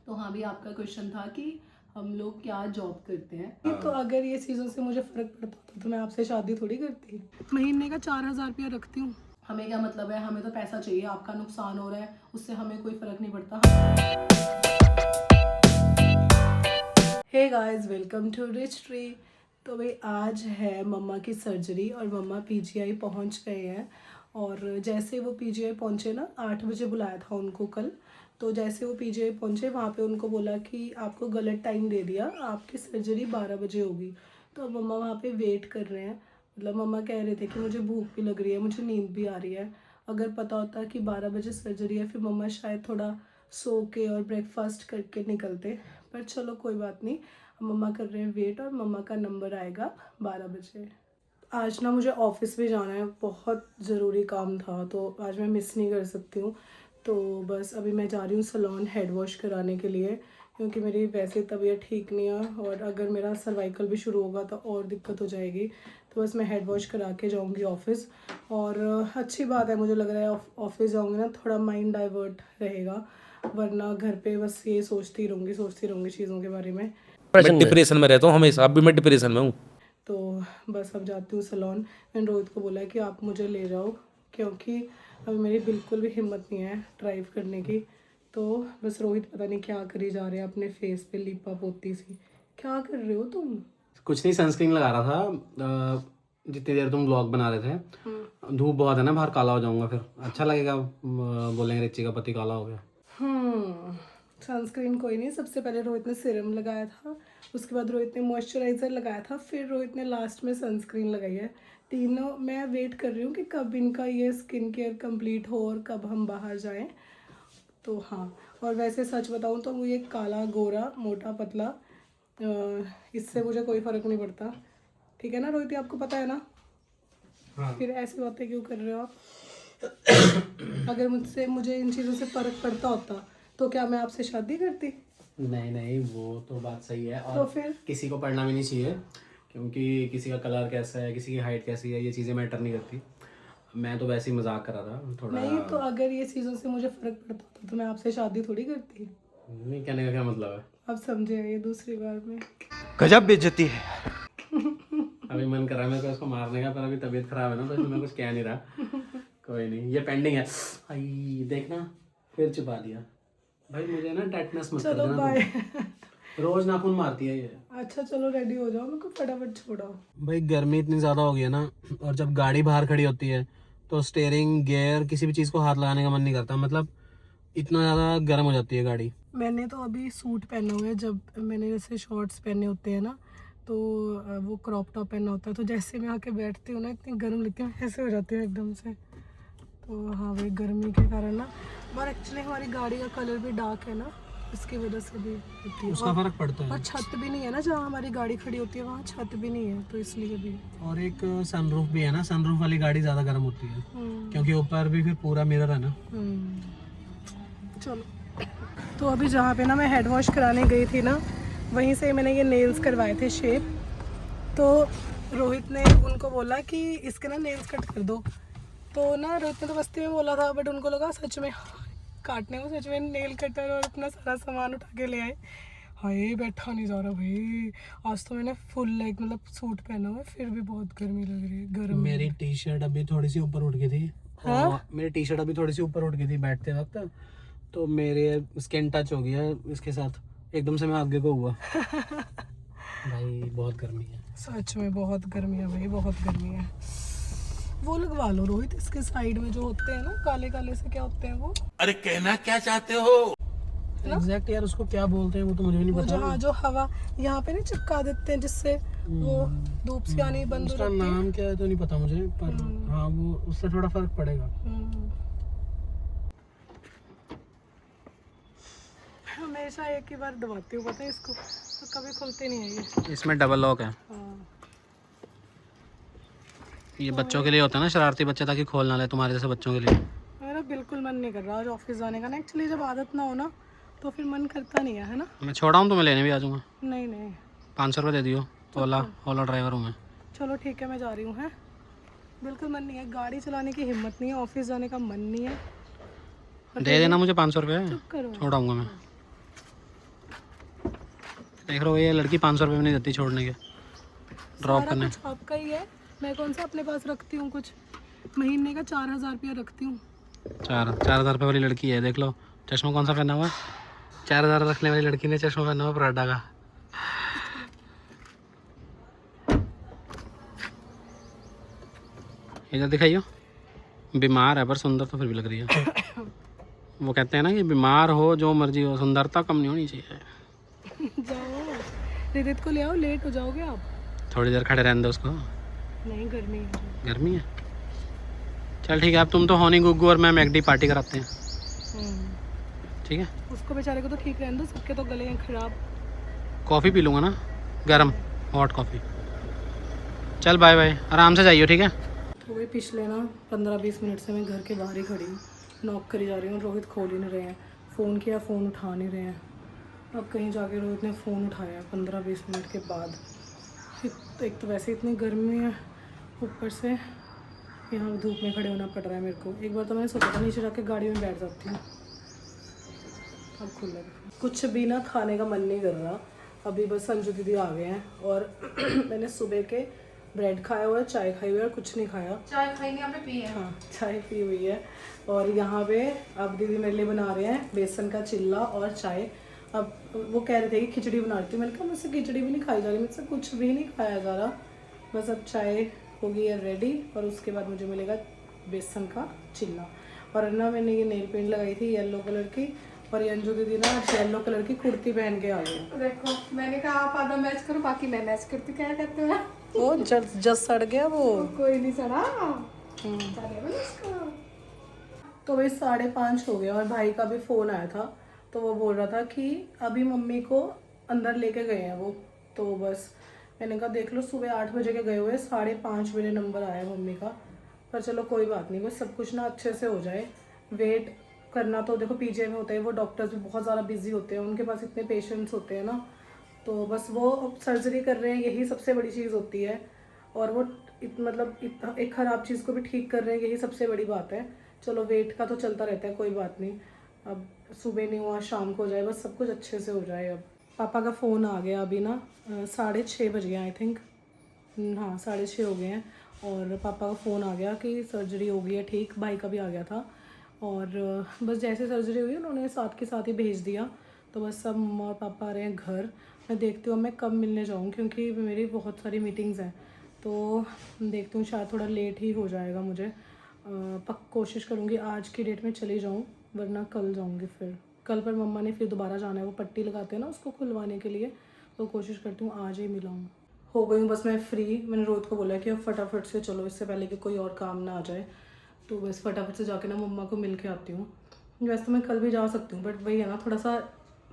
तो हाँ भी आपका क्वेश्चन था कि हम लोग क्या जॉब करते हैं। तो अगर ये चीज़ों से मुझे फ़र्क पड़ता होता तो मैं आपसे शादी थोड़ी करती। महीने का 4,000 रुपया रखती हूँ। हमें क्या मतलब है, हमें तो पैसा चाहिए। आपका नुकसान हो रहा है उससे हमें कोई फ़र्क नहीं पड़ता। Hey guys, welcome to Rich Tree. तो भाई आज है मम्मा की सर्जरी और मम्मा पीजीआई पहुंच गए हैं। और जैसे वो पीजीआई पहुंचे ना, 8 बजे बुलाया था उनको कल। तो जैसे वो पीजीआई पहुंचे वहाँ पे उनको बोला कि आपको गलत टाइम दे दिया, आपकी सर्जरी 12 बजे होगी। तो अब मम्मा वहाँ पे वेट कर रहे हैं। मतलब मम्मा कह रहे थे कि मुझे भूख भी लग रही है, मुझे नींद भी आ रही है। अगर पता होता कि 12 बजे सर्जरी है फिर मम्मा शायद थोड़ा सो के और ब्रेकफास्ट करके निकलते। पर चलो कोई बात नहीं, मम्मा कर रहे हैं वेट और मम्मा का नंबर आएगा 12 बजे। आज ना मुझे ऑफिस भी जाना है, बहुत ज़रूरी काम था तो आज मैं मिस नहीं कर सकती हूँ। तो बस अभी मैं जा रही हूँ सैलून हेड वॉश कराने के लिए, क्योंकि मेरी वैसे तबीयत ठीक नहीं है और अगर मेरा सर्वाइकल भी शुरू होगा तो और दिक्कत हो जाएगी। तो बस मैं हेड वॉश करा के जाऊँगी ऑफिस। और अच्छी बात है, मुझे लग रहा है ऑफिस जाऊँगी ना थोड़ा माइंड डाइवर्ट रहेगा, वरना घर पे बस ये सोचती रहूँगी चीज़ों के बारे में। मैं डिप्रेशन में रहता हूँ हमेशा, अभी मैं डिप्रेशन में हूँ। तो बस अब जाती हूँ सैलून। मैंने रोहित को बोला है कि आप मुझे ले जाओ, क्योंकि अभी मेरी बिल्कुल भी हिम्मत नहीं है ड्राइव करने की। तो बस रोहित पता नहीं क्या करी जा रहे हैं, अपने फेस पे लिपा पोती सी। क्या कर रहे हो तुम? कुछ नहीं, सनस्क्रीन लगा रहा था। जितनी देर तुम ब्लॉग बना रहे थे। धूप बहुत है ना बाहर, काला हो जाऊंगा फिर अच्छा लगेगा। बोलेंगे रिच्ची का पति काला हो गया। सनस्क्रीन कोई नहीं, सबसे पहले रोहित ने सीरम लगाया था, उसके बाद रोहित ने मॉइस्चराइज़र लगाया था, फिर रोहित ने लास्ट में सनस्क्रीन लगाई है। तीनों मैं वेट कर रही हूँ कि कब इनका ये स्किन केयर कंप्लीट हो और कब हम बाहर जाएं। तो हाँ, और वैसे सच बताऊँ तो ये काला गोरा मोटा पतला, इससे मुझे कोई फ़र्क नहीं पड़ता। ठीक है ना रोहित, आपको पता है ना? हाँ। फिर ऐसी बातें क्यों कर रहे हो आप? अगर मुझे इन चीज़ों से फ़र्क पड़ता होता तो क्या मैं आपसे शादी करती? नहीं नहीं, वो तो बात सही है। और तो फिर किसी को पढ़ना भी नहीं चाहिए, क्योंकि किसी का कलर कैसा है, किसी की हाइट कैसी है, ये चीज़ें मैटर नहीं करती। मैं तो वैसे ही मजाक कर रहा था थोड़ा। नहीं, तो अगर ये चीज़ों से मुझे फ़र्क पड़ता होता तो मैं आपसे शादी थोड़ी करती। नहीं, कहने का क्या मतलब है? अब समझे ये दूसरी बार में। गजब बेइज्जती है। अभी मन कर रहा है मेरे को उसको मारने का, पर अभी तबीयत खराब है ना, तो इसलिए मैं कुछ कह नहीं रहा। कोई नहीं, ये पेंडिंग है। आई देखना, फिर छुपा दिया। भाई मुझे ना टेटनस मत कर चलो देना बाय। तुम। रोज नाखून मारती है ये। अच्छा चलो रेडी हो जाओ, मेरे को फटाफट छोड़ो। भाई गर्मी इतनी ज़्यादा हो गई है ना, और जब गाड़ी बाहर खड़ी होती है तो स्टेयरिंग गियर किसी भी चीज़ को हाथ लगाने का मन नहीं करता। मतलब इतना ज़्यादा गर्म हो जाती है गाड़ी। मैंने तो अभी सूट पहना हुआ है, जब मैंने जैसे शॉर्ट्स पहने होते हैं ना तो वो क्रॉप टॉप पहना होता है, तो जैसे मैं आके बैठती हूँ ना इतनी गर्म लगती है, ऐसे हो जाती है एकदम से। तो हाँ भाई, गर्मी के कारण ना, और एक्चुअली हमारी गाड़ी का कलर भी डार्क है ना, इसकी वजह से भी होती है। उसका फर्क पड़ता है। और छत भी नहीं है ना, जहाँ हमारी गाड़ी खड़ी होती है वहाँ छत भी नहीं है, तो इसलिए भी। और एक सनरूफ भी है ना, सनरूफ वाली गाड़ी ज़्यादा गर्म होती है, क्योंकि ऊपर भी फिर पूरा मिरर है ना। चलो, तो अभी जहाँ पे ना मैं हेड वॉश कराने गई थी ना, वहीं से मैंने ये नेल्स करवाए थे शेप। तो रोहित ने उनको बोला कि इसके ना नेल्स कट कर दो। तो ना रोहित ने तो मस्ती में बोला था, बट उनको लगा सच में काटने को, सच में नेल कटर और अपना सारा सामान उठा के ले आए। हाय बैठा नहीं जा रहा भाई। आज तो मैंने फुल लेग मतलब सूट पहना हुआ है, फिर भी बहुत गर्मी लग रही है। गर्म मेरी टी शर्ट अभी थोड़ी सी ऊपर उठ गई थी। हाँ? मेरी टी शर्ट अभी थोड़ी सी ऊपर उठ गई थी बैठते वक्त, तो मेरे स्किन टच हो गया इसके साथ, एकदम से मैं आगे को हुआ। भाई बहुत गर्मी है सच में बहुत गर्मी है भाई, बहुत गर्मी है। वो लगवा लो रोहित, इसके साइड में जो होते हैं ना काले काले से, क्या होते हैं वो? अरे कहना क्या चाहते हो? एग्जैक्ट यार, उसको क्या बोलते हैं वो तो मुझे भी नहीं वो पता। जो, हाँ, जो हवा यहाँ पे नहीं चिपका देते हैं जिससे वो धूप से आनी बंद हो उसका जाती है। नाम क्या है तो नहीं पता मुझे, पर हाँ वो उससे थोड़ा फर्क पड़ेगा। हमेशा एक ही बार दबाती हूँ पता है इसको, तो कभी खुलते नहीं है ये। इसमें डबल लॉक है। हाँ। ये बच्चों के लिए होता है ना, शरारती बच्चे, ताकि खोल ना ले, तुम्हारे जैसे बच्चों के लिए। मेरा बिल्कुल मन नहीं कर रहा आज ऑफिस जाने का ना, एक्चुअली जब आदत ना हो ना तो फिर मन करता नहीं है ना। मैं छोड़ा हूँ, तुम्हें लेने भी आ जाऊँगा। नहीं नहीं, 500 रुपये दे दियो। ओला ड्राइवर हूँ मैं। चलो ठीक है, मैं जा रही हूँ। है बिल्कुल मन नहीं है, गाड़ी चलाने की हिम्मत नहीं है, ऑफिस जाने का मन नहीं है। दे देना मुझे 500 रुपये, चुप करो। छोड़ाऊँगा मैं। देख रहे हो, ये लड़की 500 रुपये में नहीं देती छोड़ने के, ड्रॉप सारा करने। कुछ आपका ही है, मैं कौन सा अपने पास रखती हूँ कुछ। महीने का 4000 रुपया रखती हूँ। 4,000 रुपये वाली लड़की है, देख लो। चश्मा कौन सा पहना हुआ है? 4,000 रखने वाली लड़की ने चश्मा पहना हुआ पराठा का। इधर दिखाइयो। बीमार है पर सुंदर तो फिर भी लग रही है। वो कहते हैं ना कि बीमार हो जो मर्जी हो, सुंदरता कम नहीं होनी चाहिए। जाओ रिदित को ले आओ, लेट हो जाओगे आप। थोड़ी देर खड़े रहने दो उसको। नहीं, गर्मी है। गर्मी है, चल ठीक है। अब तुम तो होनी गुग्गू और मैं मैगडी पार्टी कराते हैं, ठीक है। उसको बेचारे को तो ठीक रहने दो, सबके तो गले हैं खराब। कॉफ़ी पी लूँगा ना, गरम हॉट कॉफ़ी। चल बाय बाय, आराम से जाइयो, ठीक है। तो वही पिछले ना 15-20 मिनट से मैं घर के बाहर ही खड़ी हूँ, नॉक करी जा रही हूँ। रोहित खोल ही नहीं रहे हैं, फ़ोन किया, फ़ोन उठा नहीं रहे हैं। अब कहीं जाके रोहित ने फ़ोन उठाया 15-20 मिनट के बाद। एक तो वैसे इतनी गर्मी है, ऊपर से यहाँ धूप में खड़े होना पड़ रहा है मेरे को। एक बार तो मैंने सोचा था नीचे जाके गाड़ी में बैठ जाती हूँ, अब खुला कुछ भी ना खाने का मन नहीं कर रहा। अभी बस संजू दीदी आ गए हैं और मैंने सुबह के ब्रेड खाया हुआ है, चाय खाई हुई है और कुछ नहीं खाया। चाय खाई नहीं आपने, पी है? हाँ, चाय पी हुई है। और यहाँ पे अब दीदी मेरे लिए बना रहे हैं बेसन का चिल्ला और चाय। अब वो कह रहे थे कि खिचड़ी बना रही थी, मैंने कहा मुझसे खिचड़ी भी नहीं खाई जा रही, मुझसे कुछ भी नहीं खाया जा रहा। बस अब चाय होगी है रेडी और उसके बाद मुझे मिलेगा बेसन का चिल्ला। और ना मैंने ये नेल पेंट लगाई थी येलो कलर की, और ये अंजू दीदी ना येलो कलर की कुर्ती पहन के आ गई। देखो मैंने कहा आप आधा मैच करो, बाकी मैं मैच करती। क्या कहते हो? वो जस्ट सड़ गया वो। कोई नहीं सड़ा, चलेगा इसका। तो भाई 5:30 हो गया और भाई का भी फ़ोन आया था, तो वो बोल रहा था कि अभी मम्मी को अंदर लेके गए हैं वो। तो बस मैंने कहा देख लो, सुबह 8 बजे के गए हुए, 5:30 बजे नंबर आया मम्मी का। पर चलो कोई बात नहीं, बस सब कुछ ना अच्छे से हो जाए। वेट करना तो देखो पीजीआई में होता है, वो डॉक्टर्स भी बहुत ज़्यादा बिजी होते हैं, उनके पास इतने पेशेंट्स होते हैं ना। तो बस वो सर्जरी कर रहे हैं, यही सबसे बड़ी चीज़ होती है। और वो एक ख़राब चीज़ को भी ठीक कर रहे हैं, यही सबसे बड़ी बात है। चलो वेट का तो चलता रहता है, कोई बात नहीं। अब सुबह नहीं हुआ, शाम को हो जाए, बस सब कुछ अच्छे से हो जाए। अब पापा का फ़ोन आ गया अभी ना 6:30 बज गए आई थिंक, हाँ 6:30 हो गए हैं। और पापा का फ़ोन आ गया कि सर्जरी हो गई है ठीक। भाई का भी आ गया था। और बस जैसे सर्जरी हुई उन्होंने साथ के साथ ही भेज दिया। तो बस सब मम्मा और पापा आ रहे हैं घर। मैं देखती हूँ मैं कब मिलने जाऊँ, क्योंकि मेरी बहुत सारी मीटिंग्स हैं। तो देखती हूँ शायद थोड़ा लेट ही हो जाएगा मुझे। कोशिश करूँगी आज की डेट में चली जाऊँ, वरना कल जाऊँगी फिर। कल पर मम्मा ने फिर दोबारा जाना है, वो पट्टी लगाते हैं ना उसको खुलवाने के लिए। तो कोशिश करती हूँ आज ही मिलाऊँ। हो गई हूँ बस मैं फ्री। मैंने रोहित को बोला कि अब फटाफट से चलो, इससे पहले कि कोई और काम ना आ जाए। तो बस फटाफट से जाके ना मम्मा को मिल के आती हूँ। वैसे तो मैं कल भी जा सकती हूँ, बट वही है ना, थोड़ा सा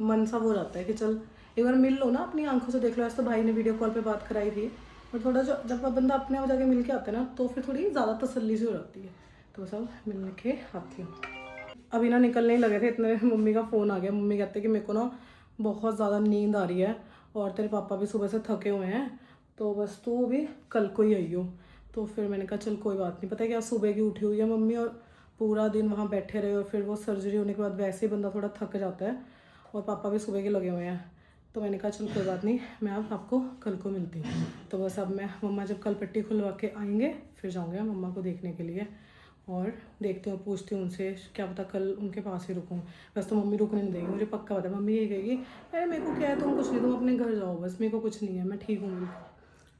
मन सा वो रहता है कि चल एक बार मिल लो ना, अपनी आंखों से देख लो। ऐसे तो भाई ने वीडियो कॉल पे बात कराई थी, और थोड़ा जब बंदा अपने आप जाके मिल के आता है ना, तो फिर थोड़ी ज़्यादा तसल्ली सी हो जाती है। तो सब मिलने के आती हूँ। अभी ना निकलने ही लगे थे, इतने मम्मी का फ़ोन आ गया। मम्मी कहते कि मेरे को ना बहुत ज़्यादा नींद आ रही है, और तेरे पापा भी सुबह से थके हुए हैं, तो बस तू भी कल को ही आई हो। तो फिर मैंने कहा चल कोई बात नहीं। पता है क्या, सुबह की उठी हुई है मम्मी, और पूरा दिन वहाँ बैठे रहे, और फिर वो सर्जरी होने के बाद वैसे ही बंदा थोड़ा थक जाता है, और पापा भी सुबह के लगे हुए हैं। तो मैंने कहा चल कोई बात नहीं, मैं अब आपको कल को मिलती हूँ। तो बस अब मैं मम्मा जब कल पट्टी खुलवा के आएंगे फिर जाऊँगी मम्मा को देखने के लिए। और देखती हूँ, पूछती हूँ उनसे, क्या पता कल उनके पास ही रुकूँ। वैसे तो मम्मी रुकने नहीं देगी, मुझे पक्का पता है। मम्मी यही कहेगी अरे मेरे को क्या है, तुम कुछ नहीं, तुम अपने घर जाओ बस, मेरे को कुछ नहीं है, मैं ठीक हूँ।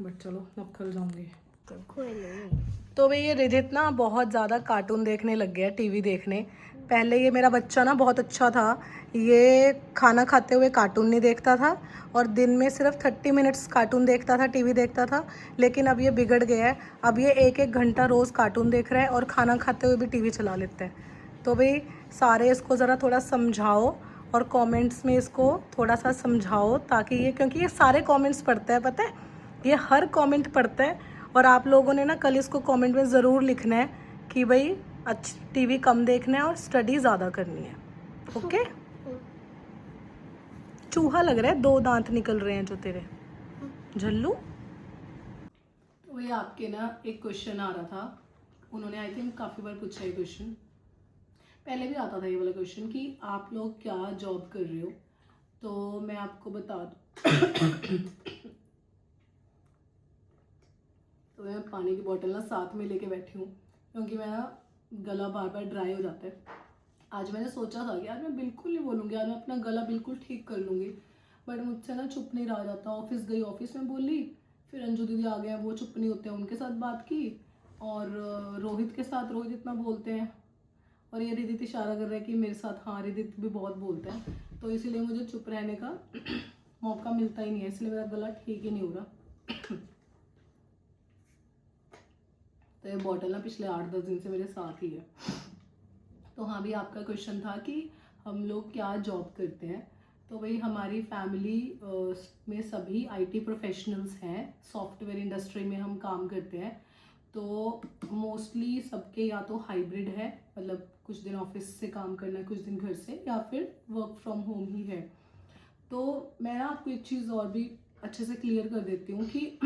बट चलो अब कल जाऊँगी। तो भाई ये रिधित ना बहुत ज़्यादा कार्टून देखने लग गया, टीवी देखने। पहले ये मेरा बच्चा ना बहुत अच्छा था, ये खाना खाते हुए कार्टून नहीं देखता था, और दिन में सिर्फ 30 मिनट्स कार्टून देखता था, टीवी देखता था। लेकिन अब ये बिगड़ गया है, अब ये 1-1 घंटा रोज़ कार्टून देख रहा है, और खाना खाते हुए भी टीवी चला लेता है। तो भाई सारे इसको ज़रा थोड़ा समझाओ, और कमेंट्स में इसको थोड़ा सा समझाओ, ताकि ये, क्योंकि ये सारे कमेंट्स पढ़ता है, पता है ये हर कमेंट पढ़ता है। और आप लोगों ने ना कल इसको कमेंट में ज़रूर लिखना है कि भाई टीवी कम देखना है और स्टडी ज़्यादा करनी है, ओके। चूहा लग रहा है, 2 दांत निकल रहे हैं जो तेरे, झल्लू। तो वही आपके ना एक क्वेश्चन आ रहा था, उन्होंने आई थिंक काफ़ी बार पूछा है क्वेश्चन, पहले भी आता था ये वाला क्वेश्चन कि आप लोग क्या जॉब कर रहे हो। तो मैं मैं आपको बता दूँ तो मैं पानी की बोतल ना साथ में लेके बैठी हूँ क्योंकि मेरा गला बार बार ड्राई हो जाता है। आज मैंने सोचा था कि यार मैं बिल्कुल नहीं बोलूँगी, यार मैं अपना गला बिल्कुल ठीक कर लूँगी, बट मुझसे ना चुप नहीं रहा जाता। ऑफिस गई, ऑफिस में बोली, फिर अंजू दीदी आ गए, वो चुप नहीं होते हैं, उनके साथ बात की, और रोहित के साथ, रोहित इतना बोलते हैं, और ये रिदित इशारा कर रहा है कि मेरे साथ, हाँ रिदित भी बहुत बोलते हैं, तो इसीलिए मुझे चुप रहने का मौका मिलता ही नहीं है, इसलिए मेरा गला ठीक ही नहीं हो रहा। तो ये बॉटल ना पिछले 8-10 दिन से मेरे साथ ही है। तो हाँ भी आपका क्वेश्चन था कि हम लोग क्या जॉब करते हैं, तो भाई हमारी फैमिली में सभी आईटी प्रोफेशनल्स हैं, सॉफ्टवेयर इंडस्ट्री में हम काम करते हैं। तो मोस्टली सबके या तो हाइब्रिड है, मतलब कुछ दिन ऑफिस से काम करना है, कुछ दिन घर से, या फिर वर्क फ्रॉम होम ही है। तो मैं ना आपको एक चीज़ और भी अच्छे से क्लियर कर देती हूँ कि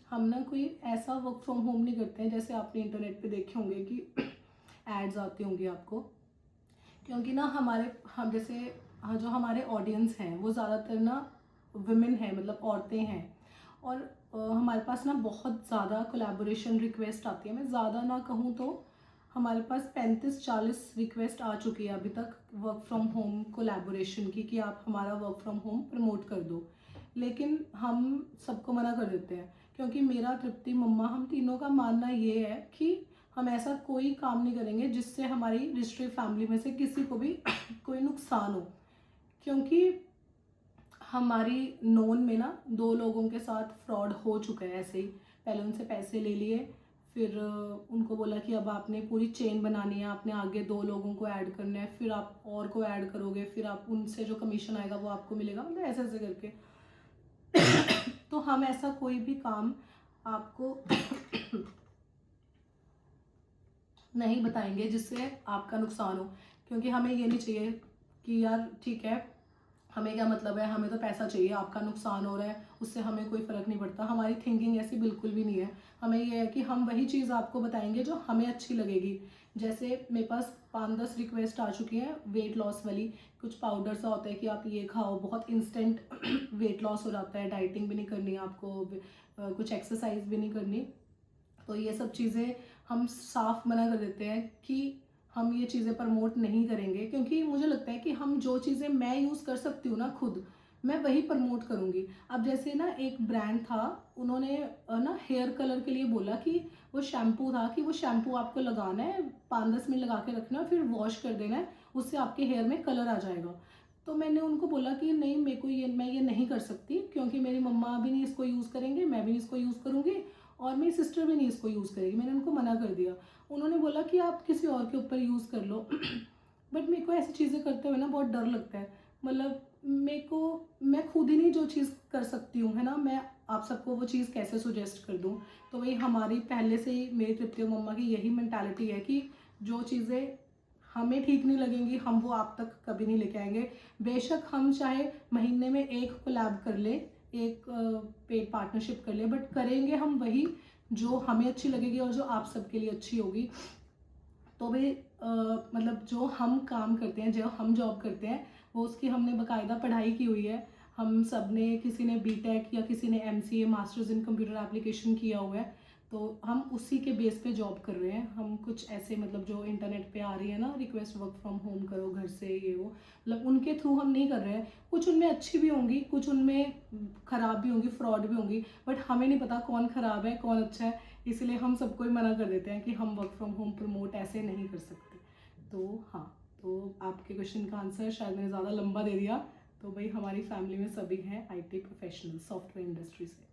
हम ना कोई ऐसा वर्क फ्रॉम होम नहीं करते हैं जैसे आपने इंटरनेट पे देखे होंगे कि एड्स आती होंगी आपको, क्योंकि ना हम जैसे जो हमारे ऑडियंस हैं वो ज़्यादातर ना वुमेन है, मतलब औरतें हैं, और हमारे पास ना बहुत ज़्यादा कोलैबोरेशन रिक्वेस्ट आती है। मैं ज़्यादा ना कहूँ तो हमारे पास 35-40 रिक्वेस्ट आ चुकी है अभी तक वर्क फ्रॉम होम कोलैबोरेशन की, कि आप हमारा वर्क फ्रॉम होम प्रमोट कर दो। लेकिन हम सबको मना कर देते हैं, क्योंकि मेरा, तृप्ति, मम्मा, हम तीनों का मानना ये है कि हम ऐसा कोई काम नहीं करेंगे जिससे हमारी रिश्ते फैमिली में से किसी को भी कोई नुकसान हो। क्योंकि हमारी नोन में ना 2 लोगों के साथ फ्रॉड हो चुका है ऐसे ही। पहले उनसे पैसे ले लिए, फिर उनको बोला कि अब आपने पूरी चेन बनानी है, आपने आगे 2 लोगों को ऐड करना है, फिर आप और को ऐड करोगे, फिर आप उनसे जो कमीशन आएगा वो आपको मिलेगा, मतलब ऐसे ऐसे करके। तो हम ऐसा कोई भी काम आपको नहीं बताएंगे जिससे आपका नुकसान हो, क्योंकि हमें ये नहीं चाहिए कि यार ठीक है, हमें क्या मतलब है, हमें तो पैसा चाहिए, आपका नुकसान हो रहा है उससे हमें कोई फ़र्क नहीं पड़ता। हमारी थिंकिंग ऐसी बिल्कुल भी नहीं है। हमें ये है कि हम वही चीज़ आपको बताएंगे जो हमें अच्छी लगेगी। जैसे मेरे पास 5-10 रिक्वेस्ट आ चुकी हैं वेट लॉस वाली। कुछ पाउडर सा होता है कि आप ये खाओ, बहुत इंस्टेंट वेट लॉस हो जाता है, डाइटिंग भी नहीं करनी आपको, कुछ एक्सरसाइज भी नहीं करनी। तो ये सब चीज़ें हम साफ मना कर देते हैं कि हम ये चीज़ें प्रमोट नहीं करेंगे, क्योंकि मुझे लगता है कि हम जो चीज़ें मैं यूज़ कर सकती हूँ ना खुद, मैं वही प्रमोट करूँगी। अब जैसे ना एक ब्रांड था, उन्होंने ना हेयर कलर के लिए बोला कि वो शैम्पू था, कि वो शैम्पू आपको लगाना है, 5-10 मिनट लगा के रखना है, फिर वॉश कर देना है, उससे आपके हेयर में कलर आ जाएगा। तो मैंने उनको बोला कि नहीं, मेरे को मैं ये नहीं कर सकती, क्योंकि मेरी मम्मा भी नहीं इसको यूज़ करेंगे, मैं भी नहीं इसको यूज़ करूँगी, और मेरी सिस्टर भी नहीं इसको यूज़ करेगी। मैंने उनको मना कर दिया। उन्होंने बोला कि आप किसी और के ऊपर यूज़ कर लो। बट मेरे को ऐसी चीज़ें करते हुए ना बहुत डर लगता है। मतलब मैं खुद ही नहीं जो चीज़ कर सकती हूँ, है ना, मैं आप सबको वो चीज़ कैसे सुजेस्ट कर दूँ। तो वही हमारी पहले से ही, मेरी तृप्ति मम्मा की यही मेंटालिटी है कि जो चीज़ें हमें ठीक नहीं लगेंगी हम वो आप तक कभी नहीं लेके आएंगे। बेशक हम चाहे महीने में एक कोलैब कर ले, एक पेड पार्टनरशिप कर ले, बट करेंगे हम वही जो हमें अच्छी लगेगी और जो आप सबके लिए अच्छी होगी। तो भाई मतलब जो हम काम करते हैं, जो हम जॉब करते हैं, वो उसकी हमने बाकायदा पढ़ाई की हुई है। हम सब ने, किसी ने बीटेक या किसी ने MCA masters in computer application किया हुआ है, तो हम उसी के बेस पे जॉब कर रहे हैं। हम कुछ ऐसे, मतलब जो इंटरनेट पे आ रही है ना रिक्वेस्ट, वर्क फ्रॉम होम करो घर से, ये वो, मतलब उनके थ्रू हम नहीं कर रहे हैं। कुछ उनमें अच्छी भी होंगी, कुछ उनमें ख़राब भी होंगी, फ्रॉड भी होंगी, बट हमें नहीं पता कौन ख़राब है कौन अच्छा है, इसलिए हम सबको ही मना कर देते हैं कि हम वर्क फ्रॉम होम प्रमोट ऐसे नहीं कर सकते। तो हाँ, तो आपके क्वेश्चन का आंसर शायद मैंने ज़्यादा लंबा दे दिया। तो भाई हमारी फैमिली में सभी हैं IT प्रोफेशनल, सॉफ्टवेयर इंडस्ट्री से।